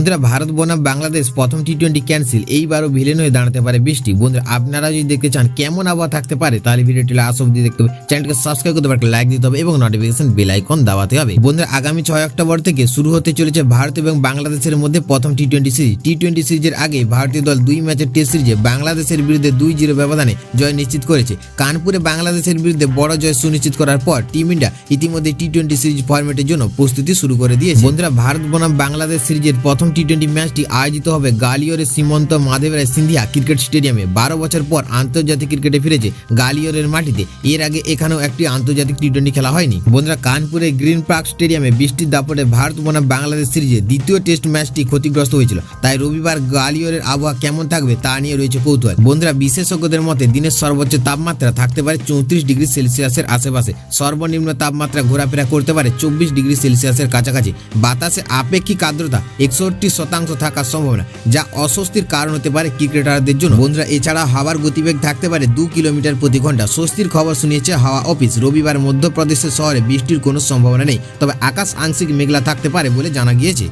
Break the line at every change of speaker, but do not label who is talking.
বন্ধুরা, ভারত বনাম বাংলাদেশ প্রথম টি-20 ক্যান্সেল। এইবারও ভিলেন হয়ে দাঁড়াতে পারে বৃষ্টি। বন্ধুরা, আপনারা যদি দেখতে চান কেমন আবহাওয়া থাকতে পারে তাহলে ভিডিওটি লাস্ট অবধি দেখতে হবে। চ্যানেলকে সাবস্ক্রাইব করতে পারে, লাইক দিতে হবে এবং নোটিফিকেশন বেল আইকন দাবাতে হবে। বন্ধুরা, আগামী 6 অক্টোবর থেকে শুরু হতে চলেছে ভারত এবং বাংলাদেশের মধ্যে প্রথম টি-20 সিরিজ। টি-20 সিরিজের আগে ভারতীয় দল 2 ম্যাচের টেস্ট সিরিজে বাংলাদেশের বিরুদ্ধে 2-0 ব্যবধানে জয় নিশ্চিত করেছে। কানপুরে বাংলাদেশের বিরুদ্ধে বড় জয় সুনিশ্চিত করার পর টিম ইন্ডিয়া ইতিমধ্যে টি-20 সিরিজ ফরম্যাটের জন্য প্রস্তুতি শুরু করে দিয়েছে। বন্ধুরা, ভারত বনাম বাংলাদেশ সিরিজের প্রথম টি-20 ম্যাচটি আয়োজিত হবে গালিয়রের শ্রীমন্ত মাধবরায় সিন্ধিয়া ক্রিকেট স্টেডিয়ামে। 12 বছর পর আন্তর্জাতিক ক্রিকেটে ফিরেছে গালিয়রের মাটিতে। এর আগে এখানেও একটি আন্তর্জাতিক টি-20 খেলা হয়নি। বন্ধুরা, কানপুরে গ্রিন পার্ক স্টেডিয়ামে বৃষ্টির দাপটে ভারত বনাম বাংলাদেশ সিরিজে দ্বিতীয় টেস্ট ম্যাচটি ক্ষতিগ্রস্ত হয়েছিল। তাই রবিবার গালিয়রের আবহাওয়া কেমন থাকবে তা নিয়ে রয়েছে কৌতূহল। বন্ধুরা, বিশেষজ্ঞদের মতে দিনের সর্বোচ্চ তাপমাত্রা থাকতে পারে 34 ডিগ্রি সেলসিয়াসের আশেপাশে। সর্বনিম্ন তাপমাত্রা ঘোরাফেরা করতে পারে 24 ডিগ্রি সেলসিয়াসের কাছাকাছি। বাতাসে আপেক্ষিক আর্দ্রতা 61% থাকার সম্ভাবনা, যা অস্বস্তির কারণ হতে পারে ক্রিকেটারদের জন্য। বন্ধুরা, এছাড়া হাওয়ার গতিবেগ থাকতে পারে 2 কিলোমিটার প্রতি ঘন্টা। স্বস্তির খবর শুনিয়েছে হাওয়া অফিস। রবিবার মধ্যপ্রদেশের শহরে বৃষ্টির কোনো সম্ভাবনা নেই, তবে আকাশ আংশিক মেঘলা থাকতে পারে বলে জানা গিয়েছে।